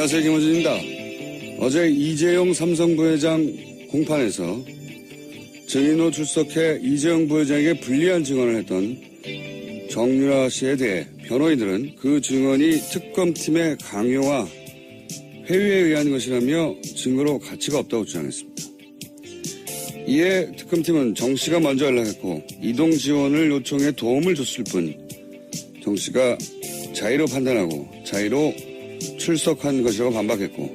안녕하세요. 김호준입니다. 어제 이재용 삼성 부회장 공판에서 증인으로 출석해 이재용 부회장에게 불리한 증언을 했던 정유라 씨에 대해 변호인들은 그 증언이 특검팀의 강요와 회유에 의한 것이라며 증거로 가치가 없다고 주장했습니다. 이에 특검팀은 정 씨가 먼저 연락했고 이동 지원을 요청해 도움을 줬을 뿐 정 씨가 자의로 판단하고 자의로 출석한 것이라고 반박했고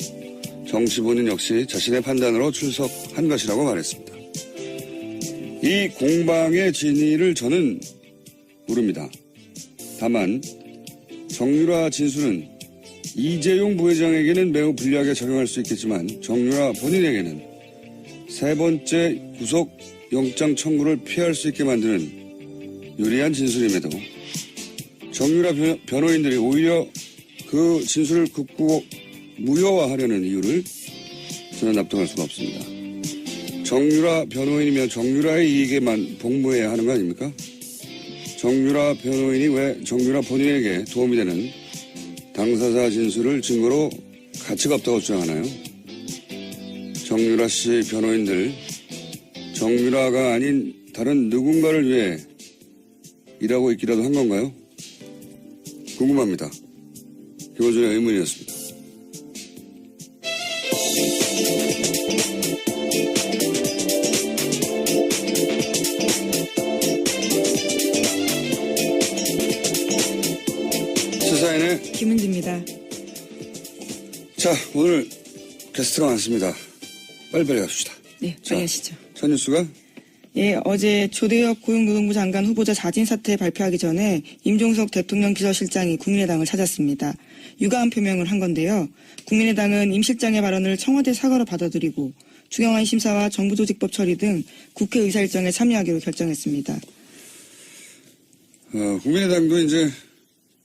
정 씨 본인 역시 자신의 판단으로 출석한 것이라고 말했습니다. 이 공방의 진위를 저는 모릅니다. 다만 정유라 진술은 이재용 부회장에게는 매우 불리하게 적용할 수 있겠지만 정유라 본인에게는 세 번째 구속 영장 청구를 피할 수 있게 만드는 유리한 진술임에도 정유라 변호인들이 오히려 그 진술을 극구 무효화하려는 이유를 저는 납득할 수가 없습니다. 정유라 변호인이면 정유라의 이익에만 복무해야 하는 거 아닙니까? 정유라 변호인이 왜 정유라 본인에게 도움이 되는 당사자 진술을 증거로 가치가 없다고 주장하나요? 정유라 씨 변호인들, 정유라가 아닌 다른 누군가를 위해 일하고 있기라도 한 건가요? 궁금합니다. 김호준의 의문이었습니다. 시사인의 김은지입니다. 자, 오늘 게스트가 많습니다. 빨리빨리 갑시다. 네, 빨리 하시죠. 첫 뉴스가? 예, 어제 조대엽 고용노동부 장관 후보자 자진 사퇴 발표하기 전에 임종석 대통령 비서실장이 국민의당을 찾았습니다. 유감 표명을 한 건데요. 국민의당은 임 실장의 발언을 청와대 사과로 받아들이고 추경안 심사와 정부조직법 처리 등 국회 의사일정에 참여하기로 결정했습니다. 국민의당도 이제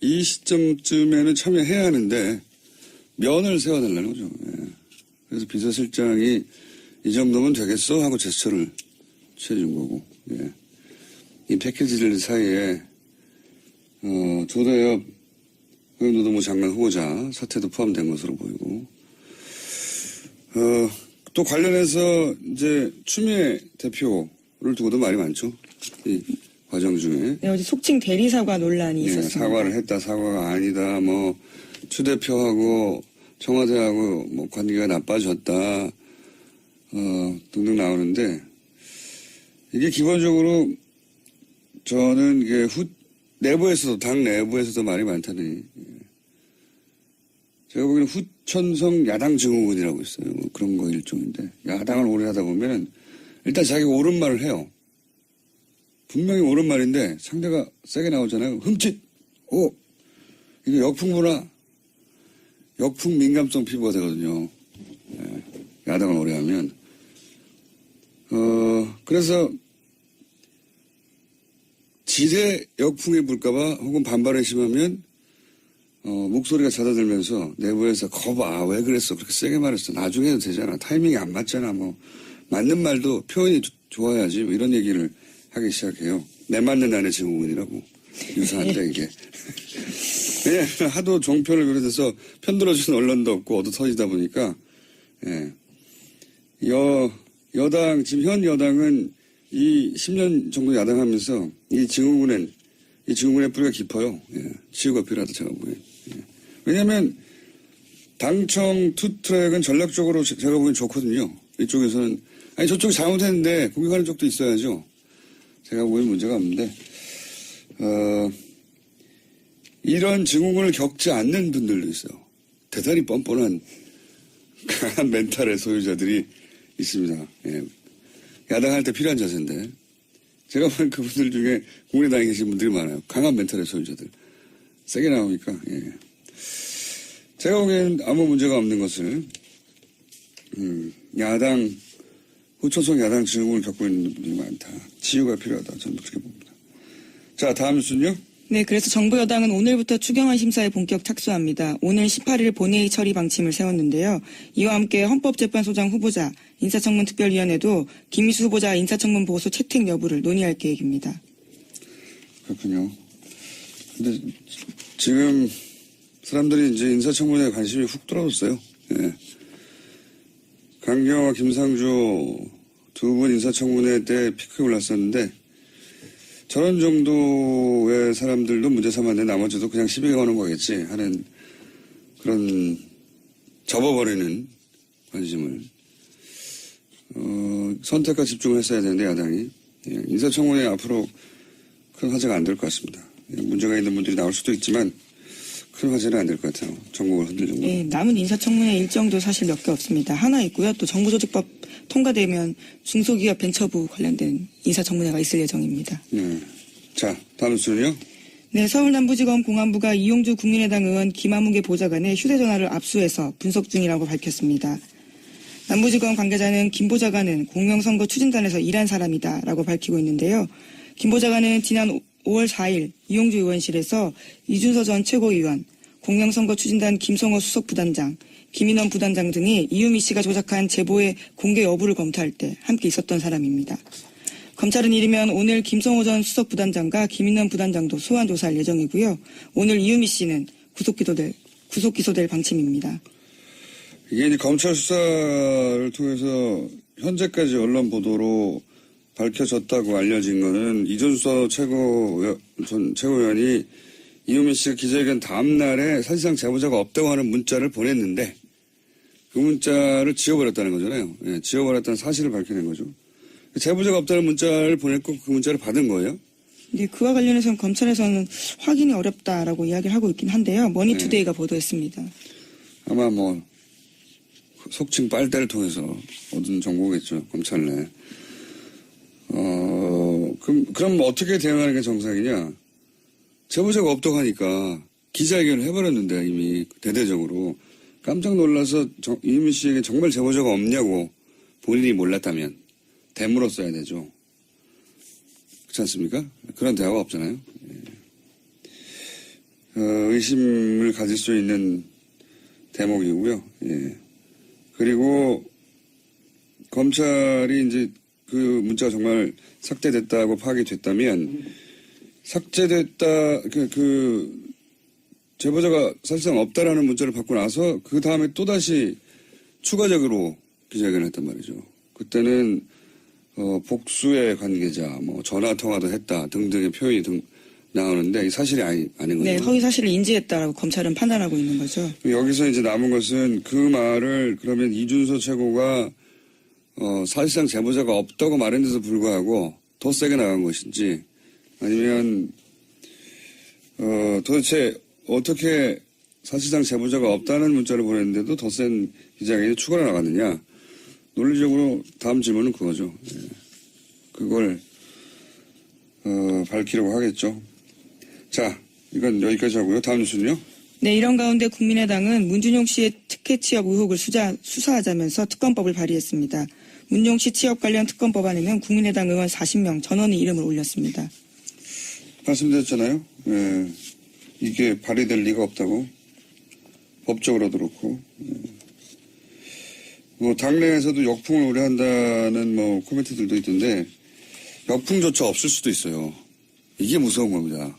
이 시점쯤에는 참여해야 하는데 면을 세워달라는 거죠. 예. 그래서 비서실장이 이 정도면 되겠어 하고 제스처를 취해준 거고. 예. 이 패키지들 사이에 조대엽 고용노동부 장관 후보자 사태도 포함된 것으로 보이고 또 관련해서 이제 추미애 대표를 두고도 말이 많죠. 이 과정 중에. 네, 어제 속칭 대리사과 논란이 있었습니다. 사과를 했다, 사과가 아니다, 뭐 추 대표하고 청와대하고 뭐 관계가 나빠졌다, 등등 나오는데 이게 기본적으로 저는 이게 내부에서도 당 내부에서도 말이 많다니. 제가 보기에는 후천성 야당 증후군이라고 있어요. 뭐 그런 거 일종인데 야당을 오래 하다 보면은 일단 자기가 옳은 말을 해요. 분명히 옳은 말인데 상대가 세게 나오잖아요. 흠칫! 이게 역풍문화, 역풍 민감성 피부가 되거든요. 야당을 오래 하면. 그래서 지대 역풍에 불까봐 혹은 반발에 심하면 목소리가 잦아들면서 내부에서 거봐 왜 그랬어 그렇게 세게 말했어 나중에 해도 되잖아 타이밍이 안 맞잖아 뭐 맞는 말도 표현이 좋아야지 뭐 이런 얘기를 하기 시작해요. 내 맞는 난의 증후군이라고 유사한데 이게 왜냐하면 하도 종편을 비롯해서 편들어주는 언론도 없고 어두 터지다 보니까 여당 지금 현 여당은 이 10년 정도 야당하면서 이 증후군의 뿌리가 깊어요. 치유가 필요하다 제가 보기엔. 왜냐하면 당청 투트랙은 전략적으로 제가 보기엔 좋거든요. 이쪽에서는 아니 저쪽이 잘못했는데 공격하는 쪽도 있어야죠. 제가 보기엔 문제가 없는데 이런 증후군을 겪지 않는 분들도 있어요. 대단히 뻔뻔한 강한 멘탈의 소유자들이 있습니다. 야당할 때 필요한 자세인데 제가 보는 그분들 중에 국민의당에 계신 분들이 많아요. 강한 멘탈의 소유자들. 세게 나오니까. 제가 보기엔 아무 문제가 없는 것을 후천성 야당 증후군을 겪고 있는 분들이 많다. 치유가 필요하다. 저는 그렇게 봅니다. 자, 다음 뉴스는요. 네, 그래서 정부 여당은 오늘부터 추경안 심사에 본격 착수합니다. 오늘 18일 본회의 처리 방침을 세웠는데요. 이와 함께 헌법재판소장 후보자, 인사청문특별위원회도 김희수 후보자 인사청문 보고서 채택 여부를 논의할 계획입니다. 그렇군요. 근데 지금 사람들이 이제 인사청문회에 관심이 훅 떨어졌어요. 예. 강경화, 김상조 두 분 인사청문회 때 피크에 올랐었는데 저런 정도의 사람들도 문제 삼았는데 나머지도 그냥 시비가 거는 거겠지 하는 그런 접어버리는 관심을 선택과 집중을 했어야 되는데 야당이 인사청문회 앞으로 큰 화제가 안 될 것 같습니다. 문제가 있는 분들이 나올 수도 있지만 큰 화제는 안 될 것 같아요. 전국을 흔들 정도. 네, 남은 인사청문회 일정도 사실 몇 개 없습니다. 하나 있고요. 또 정부조직법 통과되면 중소기업 벤처부 관련된 인사청문회가 있을 예정입니다. 네. 자, 다음 순요. 네, 서울남부지검 공안부가 이용주 국민의당 의원 김한무개 보좌관의 휴대전화를 압수해서 분석 중이라고 밝혔습니다. 남부지검 관계자는 김 보좌관은 공명선거 추진단에서 일한 사람이다라고 밝히고 있는데요. 김 보좌관은 지난 5월 4일 이용주 의원실에서 이준서 전 최고위원, 공명선거 추진단 김성호 수석부단장, 김인원 부단장 등이 이유미 씨가 조작한 제보의 공개 여부를 검토할 때 함께 있었던 사람입니다. 검찰은 이르면 오늘 김성호 전 수석부단장과 김인원 부단장도 소환 조사할 예정이고요. 오늘 이유미 씨는 구속 기소될 방침입니다. 이게 이제 검찰 수사를 통해서 현재까지 언론 보도로 밝혀졌다고 알려진 거는 이준서 전 최고위원이 이유미 씨가 기자회견 다음 날에 사실상 제보자가 없다고 하는 문자를 보냈는데 그 문자를 지워버렸다는 거잖아요. 예, 지워버렸다는 사실을 밝혀낸 거죠. 제보자가 없다는 문자를 보냈고 그 문자를 받은 거예요? 네, 그와 관련해서는 검찰에서는 확인이 어렵다라고 이야기를 하고 있긴 한데요. 머니투데이가 보도했습니다. 아마 뭐 속칭 빨대를 통해서 얻은 정보겠죠. 검찰 내. 그럼 어떻게 대응하는 게 정상이냐? 제보자가 없다고 하니까 기자회견을 해버렸는데 이미 대대적으로 깜짝 놀라서 이유미 씨에게 정말 제보자가 없냐고 본인이 몰랐다면 되물었어야 되죠. 그렇지 않습니까? 그런 대화가 없잖아요. 의심을 가질 수 있는 대목이고요. 예. 그리고 검찰이 이제 그 문자가 정말 삭제됐다고 파악이 됐다면 삭제됐다 제보자가 사실상 없다라는 문자를 받고 나서 그 다음에 또다시 추가적으로 기자회견을 했단 말이죠. 그때는 복수의 관계자, 뭐 전화 통화도 했다 등등의 표현이 나오는데 사실이 아닌 거죠. 네, 허위 사실을 인지했다라고 검찰은 판단하고 있는 거죠. 여기서 이제 남은 것은 그 말을 그러면 이준서 최고가 사실상 제보자가 없다고 말했는데도 불구하고 더 세게 나간 것인지 아니면 도대체 어떻게 사실상 제보자가 없다는 문자를 보냈는데도 더 센 기자회견이 추가로 나갔느냐. 논리적으로 다음 질문은 그거죠. 예. 그걸 밝히려고 하겠죠. 자, 이건 여기까지 하고요. 다음 뉴스는요. 네, 이런 가운데 국민의당은 문준용 씨의 특혜 취업 의혹을 수사하자면서 특검법을 발의했습니다. 문준용 씨 취업 관련 특검법안에는 국민의당 의원 40명 전원이 이름을 올렸습니다. 말씀드렸잖아요. 예. 이게 발의될 리가 없다고. 법적으로도 그렇고. 예. 뭐 당내에서도 역풍을 우려한다는 뭐 코멘트들도 있던데 역풍조차 없을 수도 있어요. 이게 무서운 겁니다.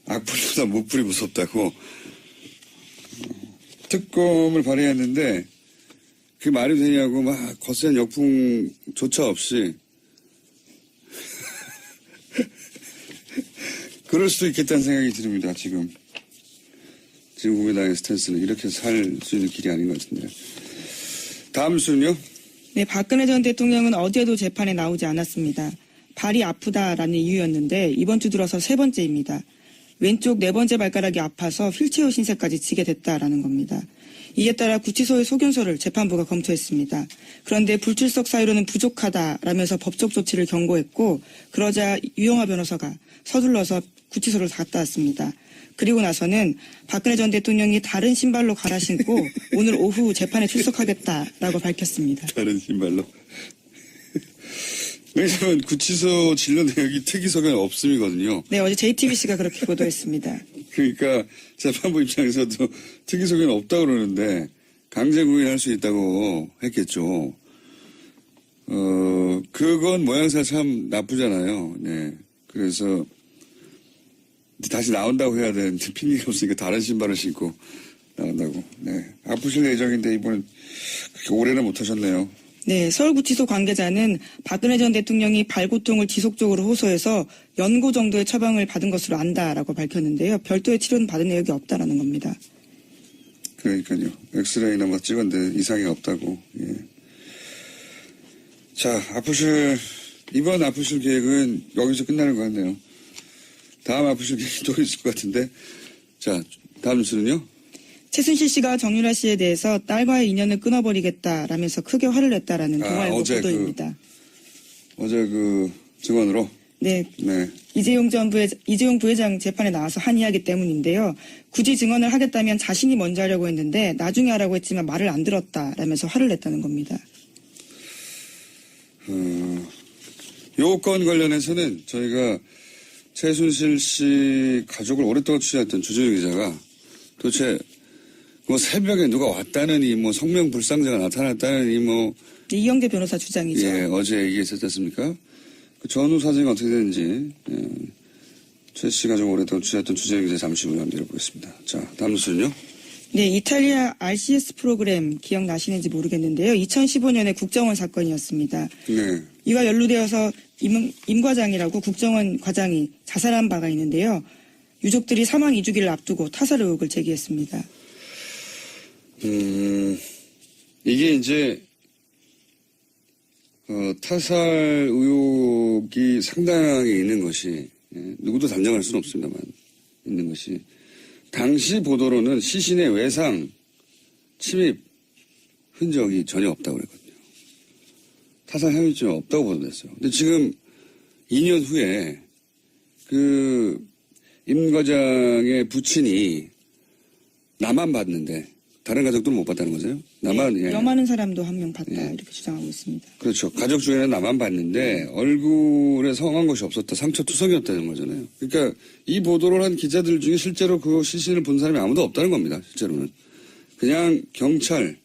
악플보다 무플이 무섭다고. 특검을 발의했는데 그게 말이 되냐고 막 거센 역풍조차 없이 그럴 수도 있겠다는 생각이 듭니다. 지금 국민당의 스탠스는 이렇게 살 수 있는 길이 아닌 것 같은데. 다음 순요. 네, 박근혜 전 대통령은 어제도 재판에 나오지 않았습니다. 발이 아프다라는 이유였는데 이번 주 들어서 세 번째입니다. 왼쪽 네 번째 발가락이 아파서 휠체어 신세까지 지게 됐다라는 겁니다. 이에 따라 구치소의 소견서를 재판부가 검토했습니다. 그런데 불출석 사유로는 부족하다라면서 법적 조치를 경고했고 그러자 유영하 변호사가 서둘러서 구치소를 갔다 왔습니다. 그리고 나서는 박근혜 전 대통령이 다른 신발로 갈아 신고 오늘 오후 재판에 출석하겠다라고 밝혔습니다. 다른 신발로? 왜냐하면 구치소 진료 내역이 특이소견 없음이거든요. 네, 어제 JTBC가 그렇게 보도했습니다. 그러니까 재판부 입장에서도 특이소견 없다고 그러는데 강제 구인할 수 있다고 했겠죠. 그건 모양새 참 나쁘잖아요. 네. 그래서 다시 나온다고 해야 되는데 핑계가 없으니까 다른 신발을 신고 나간다고. 네. 아프실 예정인데 이번엔 그렇게 오래는 못하셨네요. 네, 서울구치소 관계자는 박근혜 전 대통령이 발고통을 지속적으로 호소해서 연고 정도의 처방을 받은 것으로 안다라고 밝혔는데요. 별도의 치료는 받은 내역이 없다라는 겁니다. 그러니까요. 엑스레이나 뭐 찍었는데 이상이 없다고. 예. 자, 이번 아프실 계획은 여기서 끝나는 것 같네요. 다음 아프실 계획이 또 있을 것 같은데. 자, 다음 뉴스는요? 최순실 씨가 정유라 씨에 대해서 딸과의 인연을 끊어버리겠다라면서 크게 화를 냈다라는 동아일보 어제 보도입니다. 어제 그 증언으로. 네. 네. 이재용 부회장 재판에 나와서 한 이야기 때문인데요. 굳이 증언을 하겠다면 자신이 먼저 하려고 했는데 나중에 하라고 했지만 말을 안 들었다라면서 화를 냈다는 겁니다. 요 건 관련해서는 저희가 최순실 씨 가족을 오랫동안 취재했던 주진우 기자가 도대체 뭐 새벽에 누가 왔다느니 뭐 성명불상자가 나타났다느니 뭐 이영대 변호사 주장이죠. 예, 어제 얘기했었지 않습니까? 그 전후 사정이 어떻게 되는지 최 씨 가족 오랫동안 취재했던 주진우 기자 잠시 후에 내려보겠습니다. 자, 다음 뉴스는요? 네, 이탈리아 RCS 프로그램 기억나시는지 모르겠는데요. 2015년에 국정원 사건이었습니다. 네. 이와 연루되어서 임 과장이라고 국정원 과장이 자살한 바가 있는데요. 유족들이 사망 2주기를 앞두고 타살 의혹을 제기했습니다. 이게 이제 타살 의혹이 상당히 있는 것이 누구도 단정할 수는 없습니다만 있는 것이 당시 보도로는 시신의 외상 침입 흔적이 전혀 없다고 그랬거든요. 타살 혐의점이 없다고 보도됐어요. 근데 지금 2년 후에 임 과장의 부친이 나만 봤는데 다른 가족들은 못 봤다는 거죠? 나만, 네, 예. 염하는 사람도 한 명 봤다 예. 이렇게 주장하고 있습니다. 그렇죠. 가족 중에는 나만 봤는데 얼굴에 성한 것이 없었다. 상처투성이었다는 거잖아요. 그러니까 이 보도를 한 기자들 중에 실제로 그 시신을 본 사람이 아무도 없다는 겁니다. 실제로는. 그냥 경찰,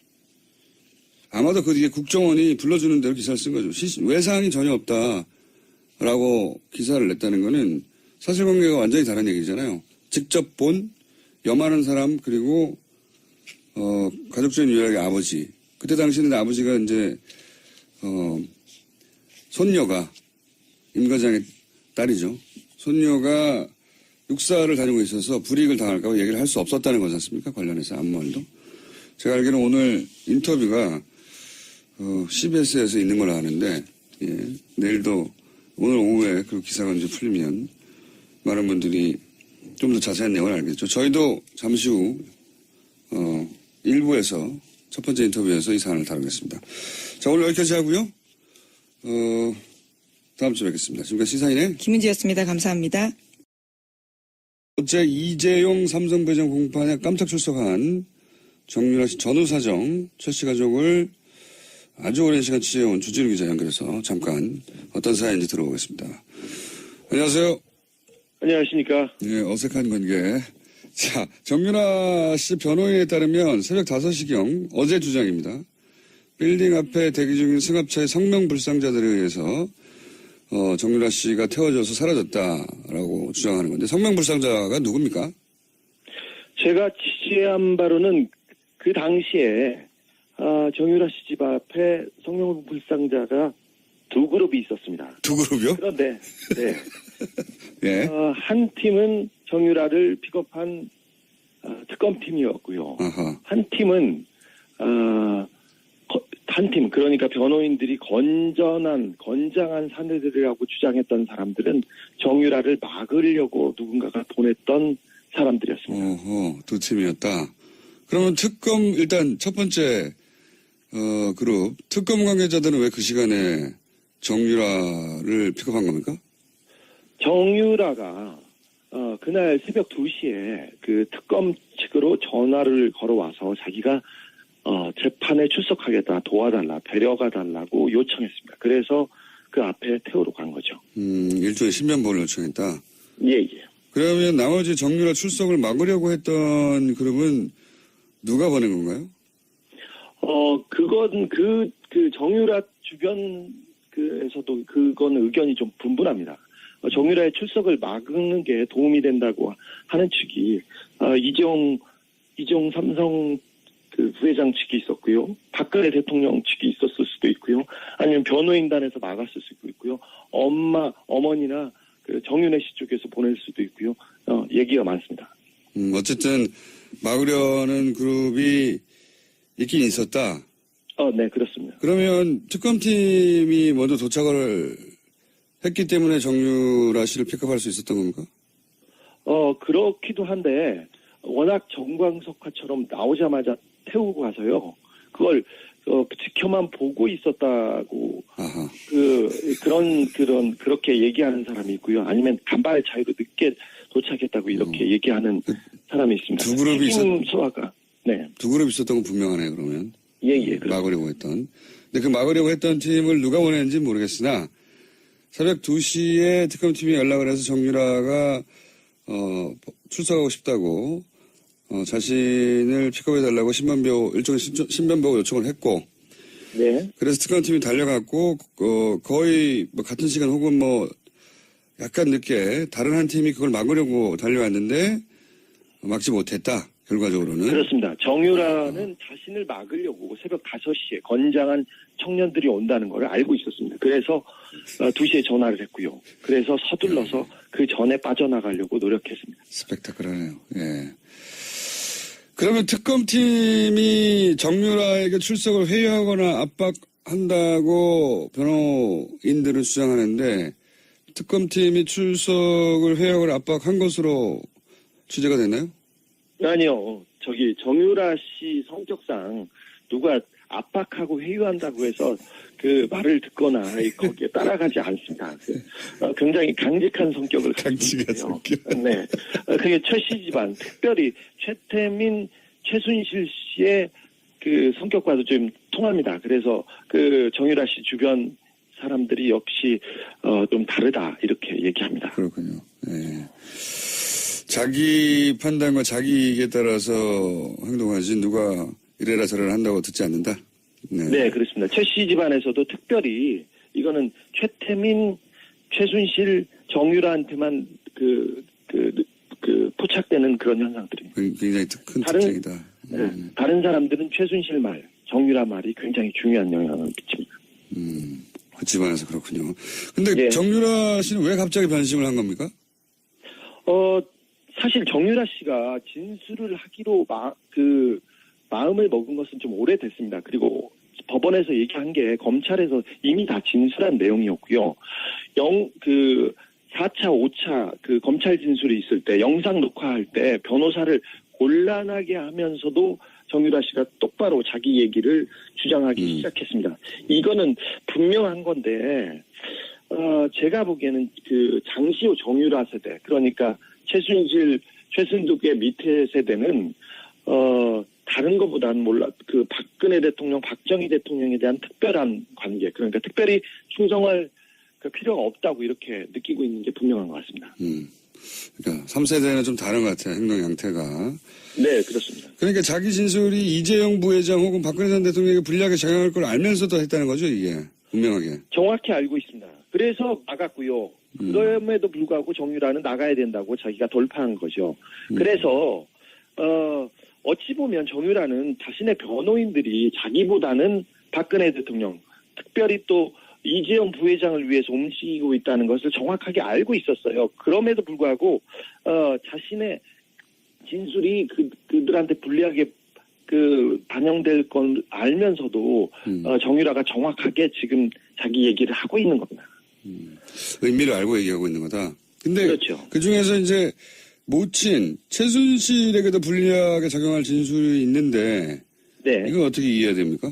아마도 그 뒤에 국정원이 불러주는 대로 기사를 쓴 거죠. 외상이 전혀 없다라고 기사를 냈다는 거는 사실관계가 완전히 다른 얘기잖아요. 직접 본 염하는 사람 그리고 가족 중에 유일하게 아버지. 그때 당시에는 아버지가 이제, 손녀가, 임 과장의 딸이죠. 손녀가 육사를 다니고 있어서 불이익을 당할까봐 얘기를 할 수 없었다는 거지 않습니까? 관련해서 아무 말도. 제가 알기로는 오늘 인터뷰가, CBS에서 있는 걸로 아는데, 예, 내일도 오늘 오후에 그 기사가 이제 풀리면 많은 분들이 좀 더 자세한 내용을 알겠죠. 저희도 잠시 후, 일부에서 첫 번째 인터뷰에서 이 사안을 다루겠습니다. 자, 오늘 여기까지 하고요. 다음 주에 뵙겠습니다. 지금까지 시사인의 김은지였습니다. 감사합니다. 어제 이재용 삼성 부회장 공판에 깜짝 출석한 정유라 씨 전후 사정, 최 씨 가족을 아주 오랜 시간 취재해온 주진우 기자 연결해서 잠깐 어떤 사연인지 들어보겠습니다. 안녕하세요. 안녕하십니까. 네, 어색한 관계. 자, 정유라 씨 변호인에 따르면 새벽 5시경 어제 주장입니다. 빌딩 앞에 대기 중인 승합차의 성명불상자들에 의해서 정유라 씨가 태워져서 사라졌다라고 주장하는 건데 성명불상자가 누굽니까? 제가 취재한 바로는 그 당시에 정유라 씨 집 앞에 성명불상자가 두 그룹이 있었습니다. 두 그룹이요? 그런데 네. 예. 한 팀은 정유라를 픽업한 특검팀이었고요. 아하. 한 팀은 한 팀, 그러니까 변호인들이 건장한 사내들이라고 주장했던 사람들은 정유라를 막으려고 누군가가 보냈던 사람들이었습니다. 어허, 두 팀이었다. 그러면 일단 첫 번째 그룹 특검 관계자들은 왜 그 시간에 정유라를 픽업한 겁니까? 정유라가 그날 새벽 2시에 그 특검 측으로 전화를 걸어와서 자기가 재판에 출석하겠다, 도와달라, 데려가달라고 요청했습니다. 그래서 그 앞에 태우러 간 거죠. 일종의 신변보호를 요청했다. 예. 그러면 나머지 정유라 출석을 막으려고 했던 그룹은 누가 보낸 건가요? 그건 그 정유라 주변 에서도 그건 의견이 좀 분분합니다. 정유라의 출석을 막는 게 도움이 된다고 하는 측이 이재용 삼성 그 부회장 측이 있었고요. 박근혜 대통령 측이 있었을 수도 있고요. 아니면 변호인단에서 막았을 수도 있고요. 어머니나 그 정윤혜 씨 쪽에서 보낼 수도 있고요. 얘기가 많습니다. 어쨌든 막으려는 그룹이 있긴 있었다. 네, 그렇습니다. 그러면 특검팀이 먼저 도착을 했기 때문에 정유라 씨를 픽업할 수 있었던 겁니까? 그렇기도 한데 워낙 정광석화처럼 나오자마자 태우고 가서요. 그걸 지켜만 보고 있었다고 아하. 그렇게 얘기하는 사람이 있고요. 아니면 간발의 차이로 늦게 도착했다고 이렇게 얘기하는 사람이 있습니다. 두 그룹이 소화가 네. 두 그룹 있었던 건 분명하네요. 그러면 예. 막으려고 했던. 근데 그 막으려고 했던 팀을 누가 보냈는지 모르겠으나 새벽 2시에 특검팀이 연락을 해서 정유라가 출석하고 싶다고 자신을 픽업해달라고 일종의 신변보호 요청을 했고, 네. 그래서 특검팀이 달려갔고, 거의 뭐 같은 시간 혹은 뭐 약간 늦게 다른 한 팀이 그걸 막으려고 달려왔는데 막지 못했다. 결과적으로는. 그렇습니다. 정유라는 자신을 막으려고 새벽 5시에 건장한 청년들이 온다는 걸 알고 있었습니다. 그래서 2시에 전화를 했고요. 그래서 서둘러서 그 전에 빠져나가려고 노력했습니다. 스펙타클하네요. 예. 그러면 특검팀이 정유라에게 출석을 회유하거나 압박한다고 변호인들은 주장하는데 특검팀이 출석을 회유하거나 압박한 것으로 취재가 됐나요? 아니요. 정유라 씨 성격상 누가 압박하고 회유한다고 해서 그 말을 듣거나 거기에 따라가지 않습니다. 굉장히 강직한 성격을 가지고 있어요. 네. 그게 최 씨 집안, 특별히 최태민, 최순실 씨의 그 성격과도 좀 통합니다. 그래서 그 정유라 씨 주변 사람들이 역시 좀 다르다 이렇게 얘기합니다. 그렇군요. 네. 자기 판단과 자기 이익에 따라서 행동하지 누가 이래라 저래라 한다고 듣지 않는다. 네, 그렇습니다. 최 씨 집안에서도 특별히 이거는 최태민, 최순실, 정유라한테만 포착되는 그런 현상들입니다. 굉장히 큰 특징이다. 다른 사람들은 최순실 말, 정유라 말이 굉장히 중요한 영향을 미칩니다. 그 집안에서 그렇군요. 근데 예. 정유라 씨는 왜 갑자기 변심을 한 겁니까? 사실 정유라 씨가 진술을 하기로 마음을 먹은 것은 좀 오래됐습니다. 그리고 법원에서 얘기한 게 검찰에서 이미 다 진술한 내용이었고요. 4차, 5차 그 검찰 진술이 있을 때 영상 녹화할 때 변호사를 곤란하게 하면서도 정유라 씨가 똑바로 자기 얘기를 주장하기 시작했습니다. 이거는 분명한 건데 제가 보기에는 그 장시호 정유라 세대 그러니까 최순실, 최순득의 밑에 세대는 다른 것보다는 그 박근혜 대통령, 박정희 대통령에 대한 특별한 관계, 그러니까 특별히 충성할 그 필요가 없다고 이렇게 느끼고 있는 게 분명한 것 같습니다. 그러니까 3세대는 좀 다른 것 같아요. 행동 양태가. 네, 그렇습니다. 그러니까 자기 진술이 이재용 부회장 혹은 박근혜 전 대통령에게 불리하게 작용할 걸 알면서도 했다는 거죠, 이게. 분명하게. 정확히 알고 있습니다. 그래서 막았고요. 그럼에도 불구하고 정유라는 나가야 된다고 자기가 돌파한 거죠. 그래서 어찌 보면 정유라는 자신의 변호인들이 자기보다는 박근혜 대통령, 특별히 또 이재용 부회장을 위해서 움직이고 있다는 것을 정확하게 알고 있었어요. 그럼에도 불구하고 자신의 진술이 그들한테 불리하게 반영될 건 알면서도 정유라가 정확하게 지금 자기 얘기를 하고 있는 겁니다. 의미를 알고 얘기하고 있는 거다. 근데 그렇죠. 그 중에서 이제 모친 최순실에게도 불리하게 작용할 진술이 있는데 네. 이건 어떻게 이해해야 됩니까?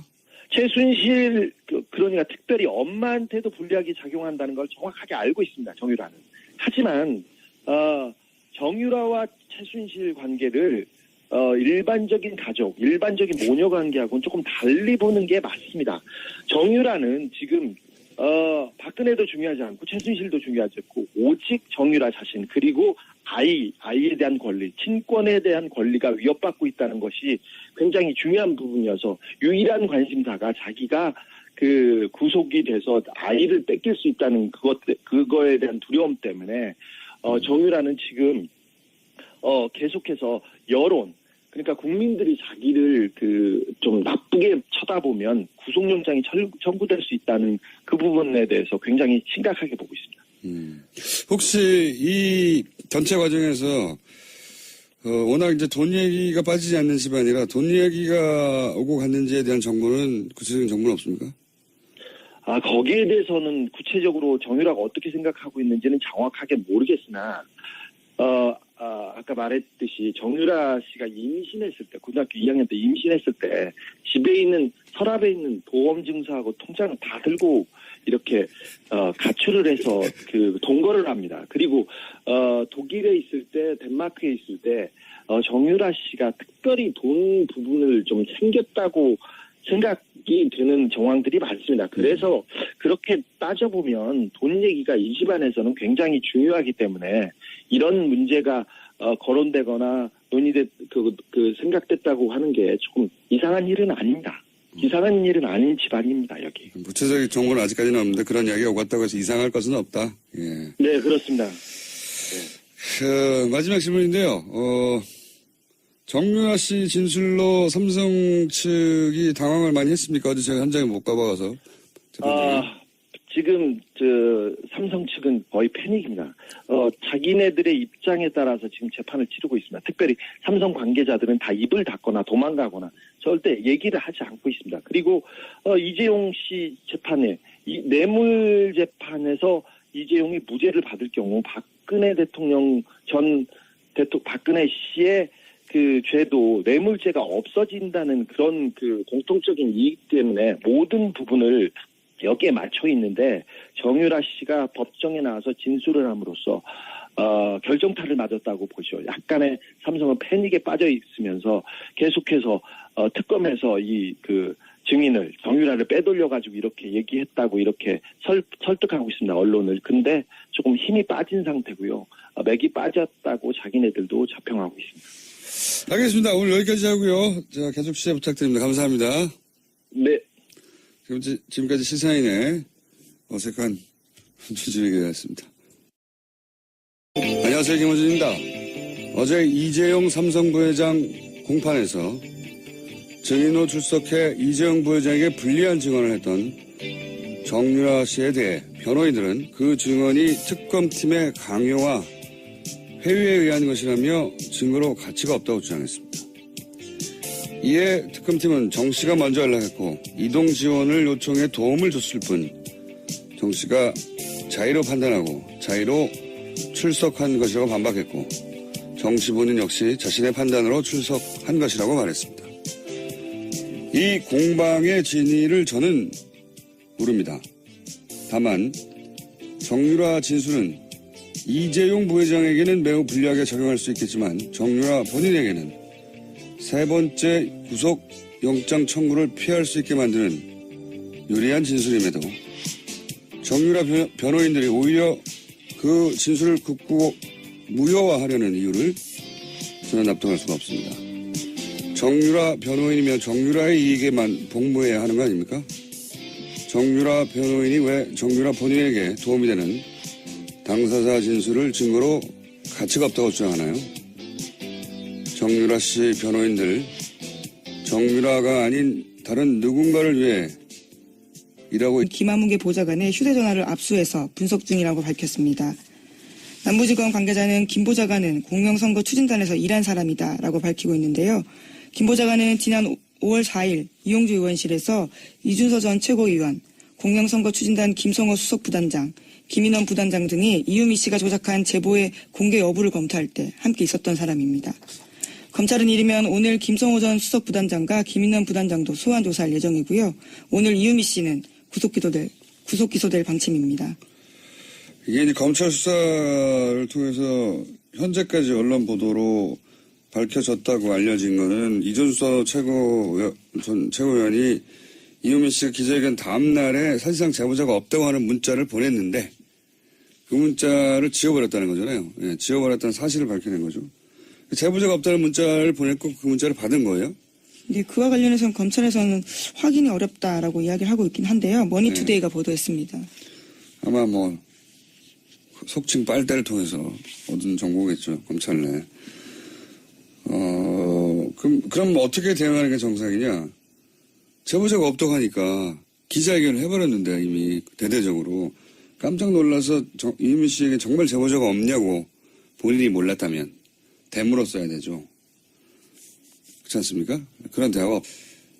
최순실 그러니까 특별히 엄마한테도 불리하게 작용한다는 걸 정확하게 알고 있습니다. 정유라는. 하지만 정유라와 최순실 관계를 일반적인 가족, 일반적인 모녀 관계하고는 조금 달리 보는 게 맞습니다. 정유라는 지금 박근혜도 중요하지 않고 최순실도 중요하지 않고 오직 정유라 자신 그리고 아이에 대한 권리, 친권에 대한 권리가 위협받고 있다는 것이 굉장히 중요한 부분이어서 유일한 관심사가 자기가 그 구속이 돼서 아이를 뺏길 수 있다는 그거에 대한 두려움 때문에 정유라는 지금 계속해서 여론, 그러니까 국민들이 자기를 좀 나쁘게 쳐다보면 구속영장이 청구될 수 있다는 그 부분에 대해서 굉장히 심각하게 보고 있습니다. 혹시 이 전체 과정에서 워낙 이제 돈 얘기가 빠지지 않는 집안이라 돈 얘기가 오고 갔는지에 대한 정보는 구체적인 정보는 없습니까? 거기에 대해서는 구체적으로 정유라가 어떻게 생각하고 있는지는 정확하게 모르겠으나 아까 말했듯이 정유라 씨가 임신했을 때, 고등학교 2학년 때 임신했을 때 집에 있는 서랍에 있는 보험 증서하고 통장을 다 들고 이렇게 가출을 해서 그 동거를 합니다. 그리고 독일에 있을 때, 덴마크에 있을 때 정유라 씨가 특별히 돈 부분을 좀 챙겼다고 생각이 드는 정황들이 많습니다. 그래서 그렇게 따져보면 돈 얘기가 이 집안에서는 굉장히 중요하기 때문에 이런 문제가 거론되거나 생각됐다고 하는 게 조금 이상한 일은 아닙니다. 이상한 일은 아닌 집안입니다, 여기. 구체적인 정보는 아직까지는 없는데 그런 이야기가 오갔다고 해서 이상할 것은 없다. 예. 네, 그렇습니다. 마지막 질문인데요. 정유라 씨 진술로 삼성 측이 당황을 많이 했습니까? 어제 제가 현장에 못 가봐서. 지금 삼성 측은 거의 패닉입니다. 자기네들의 입장에 따라서 지금 재판을 치르고 있습니다. 특별히 삼성 관계자들은 다 입을 닫거나 도망가거나 절대 얘기를 하지 않고 있습니다. 그리고 이재용 씨 재판에 이 뇌물 재판에서 이재용이 무죄를 받을 경우 박근혜 대통령 박근혜 씨의 그 죄도 뇌물죄가 없어진다는 그런 그 공통적인 이익 때문에 모든 부분을 여기에 맞춰 있는데 정유라 씨가 법정에 나와서 진술을 함으로써 결정타를 맞았다고 보죠. 약간의 삼성은 패닉에 빠져 있으면서 계속해서 특검에서 이 증인을 정유라를 빼돌려 가지고 이렇게 얘기했다고 이렇게 설득하고 있습니다. 언론을. 근데 조금 힘이 빠진 상태고요. 맥이 빠졌다고 자기네들도 자평하고 있습니다. 알겠습니다. 오늘 여기까지 하고요. 자, 계속 시작 부탁드립니다. 감사합니다. 네. 지금까지 시사인의 어색한 주진에게였습니다. 안녕하세요. 김호준입니다. 어제 이재용 삼성 부회장 공판에서 증인으로 출석해 이재용 부회장에게 불리한 증언을 했던 정유라 씨에 대해 변호인들은 그 증언이 특검팀의 강요와 회유에 의한 것이라며 증거로 가치가 없다고 주장했습니다. 이에 특검팀은 정 씨가 먼저 연락했고 이동 지원을 요청해 도움을 줬을 뿐 정 씨가 자의로 판단하고 자의로 출석한 것이라고 반박했고 정 씨 본인 역시 자신의 판단으로 출석한 것이라고 말했습니다. 이 공방의 진위를 저는 모릅니다. 다만 정유라 진술은 이재용 부회장에게는 매우 불리하게 적용할 수 있겠지만 정유라 본인에게는 세 번째 구속영장 청구를 피할 수 있게 만드는 유리한 진술임에도 정유라 변호인들이 오히려 그 진술을 굽고 무효화하려는 이유를 저는 납득할 수가 없습니다. 정유라 변호인이면 정유라의 이익에만 복무해야 하는 거 아닙니까? 정유라 변호인이 왜 정유라 본인에게 도움이 되는 당사자 진술을 증거로 가치가 없다고 주장하나요? 정유라 씨 변호인들, 정유라가 아닌 다른 누군가를 위해 일하고 김한무개 보좌관의 휴대전화를 압수해서 분석 중이라고 밝혔습니다. 남부지검 관계자는 김 보좌관은 공명선거 추진단에서 일한 사람이다라고 밝히고 있는데요. 김 보좌관은 지난 5월 4일 이용주 의원실에서 이준서 전 최고위원, 공명선거 추진단 김성호 수석부단장, 김인원 부단장 등이 이유미 씨가 조작한 제보의 공개 여부를 검토할 때 함께 있었던 사람입니다. 검찰은 이르면 오늘 김성호 전 수석부단장과 김인원 부단장도 소환 조사할 예정이고요. 오늘 이유미 씨는 구속 기소될 방침입니다. 이게 이제 검찰 수사를 통해서 현재까지 언론 보도로 밝혀졌다고 알려진 거는 이준서 전 최고위원이 이유미 씨가 기자회견 다음 날에 사실상 제보자가 없다고 하는 문자를 보냈는데 그 문자를 지워버렸다는 거잖아요. 예, 지워버렸다는 사실을 밝혀낸 거죠. 제보자가 없다는 문자를 보냈고 그 문자를 받은 거예요. 네, 그와 관련해서는 검찰에서는 확인이 어렵다라고 이야기를 하고 있긴 한데요. 머니투데이가 보도했습니다. 아마 뭐 속칭 빨대를 통해서 얻은 정보겠죠. 검찰 내. 그럼 어떻게 대응하는 게 정상이냐? 제보자가 없다고 하니까 기자회견을 해버렸는데 이미 대대적으로 깜짝 놀라서 이인미 씨에게 정말 제보자가 없냐고 본인이 몰랐다면 되물었어야 되죠. 그렇지 않습니까? 그런 대화가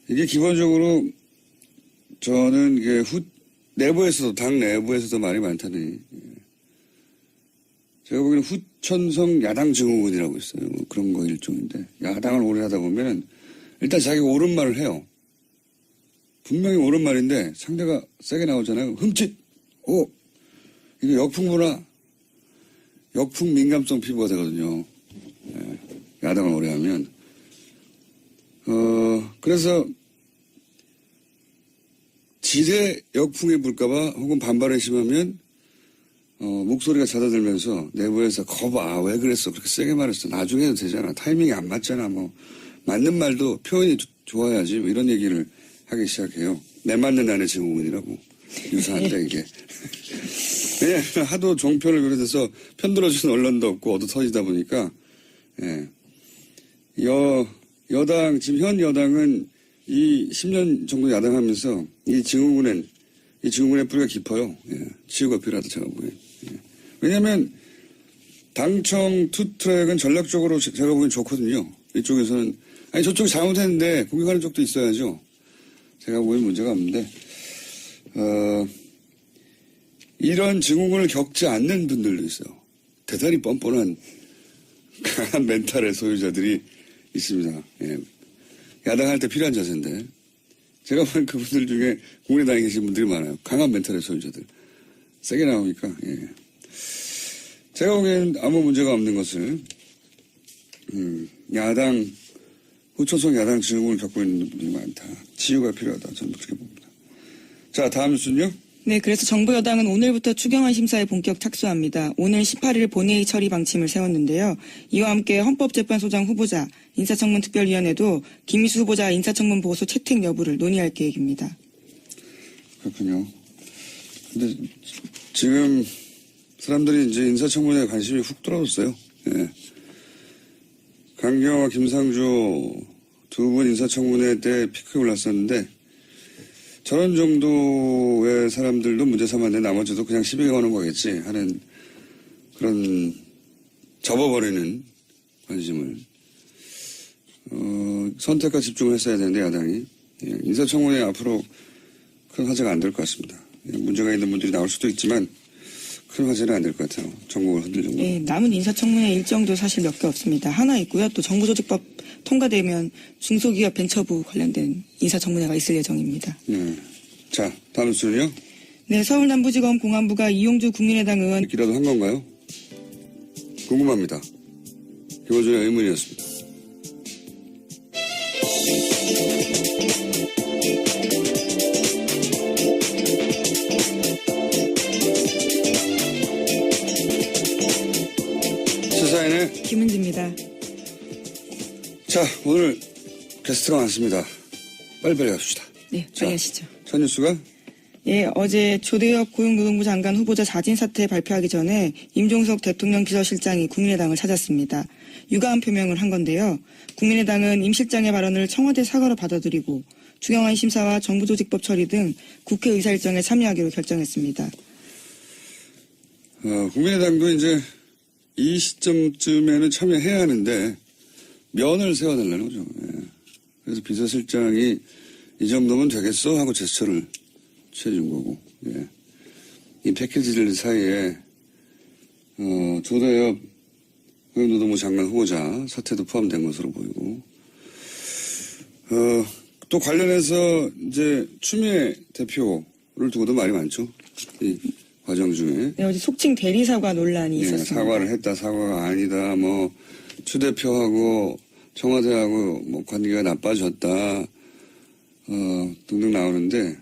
이게 기본적으로 저는 이게 내부에서도 당 내부에서도 말이 많다니 제가 보기에는 후천성 야당 증후군이라고 있어요. 뭐 그런 거 일종인데 야당을 오래 하다 보면은 일단 자기가 옳은 말을 해요. 분명히 옳은 말인데 상대가 세게 나오잖아요. 흠칫! 이게 역풍 민감성 피부가 되거든요. 야당을 오래 하면. 그래서 지대 역풍에 불까봐 혹은 반발이 심하면 목소리가 잦아들면서 내부에서 왜 그랬어? 그렇게 세게 말했어. 나중에 해도 되잖아. 타이밍이 안 맞잖아. 뭐 맞는 말도 표현이 좋아야지. 뭐 이런 얘기를 하기 시작해요. 내 맞는 안의 증후군이라고 유사한데 이게. 왜냐하면 하도 종편을 비롯해서 편들어주는 언론도 없고 얻어 터지다 보니까 여당 지금 현 여당은 이 10년 정도 야당하면서 이 증후군의 뿌리가 깊어요. 치유가 필요하다 제가 보기엔. 왜냐하면 당청 투트랙은 전략적으로 제가 보기엔 좋거든요. 이쪽에서는 아니 저쪽이 잘못했는데 공격하는 쪽도 있어야죠. 제가 보기엔 문제가 없는데 이런 증후군을 겪지 않는 분들도 있어요. 대단히 뻔뻔한 강한 멘탈의 소유자들이 있습니다. 야당할 때 필요한 자세인데 제가 보는 그분들 중에 국민의당에 계신 분들이 많아요. 강한 멘탈의 소유자들. 세게 나오니까. 제가 보기에는 아무 문제가 없는 것을 후천성 야당 증후군을 겪고 있는 분들이 많다. 치유가 필요하다. 저는 그렇게 봅니다. 자, 다음 뉴스는요. 네, 그래서 정부 여당은 오늘부터 추경안 심사에 본격 착수합니다. 오늘 18일 본회의 처리 방침을 세웠는데요. 이와 함께 헌법재판소장 후보자, 인사청문 특별위원회도 김희수 후보자 인사청문 보고서 채택 여부를 논의할 계획입니다. 그렇군요. 근데 지금 사람들이 이제 인사청문회에 관심이 훅 떨어졌어요. 강경화, 김상조 두 분 인사청문회 때 피크에 올랐었는데 저런 정도의 사람들도 문제 삼았는데 나머지도 그냥 시비가 오는 거겠지 하는 그런 접어버리는 관심을 선택과 집중을 했어야 되는데 야당이 인사청문회 앞으로 큰 화제가 안 될 것 같습니다. 문제가 있는 분들이 나올 수도 있지만 큰 화제는 안 될 것 같아요. 전국을 흔들 정도. 네, 남은 인사청문회 일정도 사실 몇 개 없습니다. 하나 있고요. 또 정부조직법 통과되면 중소기업 벤처부 관련된 인사청문회가 있을 예정입니다. 자, 다음 뉴스는요? 네, 서울남부지검 공안부가 이용주 국민의당 의원 이렇게라도 한 건가요? 궁금합니다. 김어준의 의문이었습니다. 시사인의 김은지입니다. 자, 오늘 게스트가 많습니다. 빨리빨리 갑시다. 네, 빨리 하시죠. 첫 뉴스가? 예, 어제 조대엽 고용노동부 장관 후보자 자진 사퇴 발표하기 전에 임종석 대통령 비서실장이 국민의당을 찾았습니다. 유감 표명을 한 건데요. 국민의당은 임 실장의 발언을 청와대 사과로 받아들이고 추경안 심사와 정부조직법 처리 등 국회 의사일정에 참여하기로 결정했습니다. 국민의당도 이제 이 시점쯤에는 참여해야 하는데 면을 세워달라는 거죠. 그래서 비서실장이 이 정도면 되겠어 하고 제스처를 취해준 거고. 이 패키지들 사이에 조대엽 고용노동부 장관 후보자 사태도 포함된 것으로 보이고 또 관련해서 이제 추미애 대표를 두고도 말이 많죠. 이 과정 중에. 네, 어제 속칭 대리사과 논란이 있었습니다. 사과를 했다, 사과가 아니다, 뭐 추 대표하고 청와대하고 뭐 관계가 나빠졌다, 등등 나오는데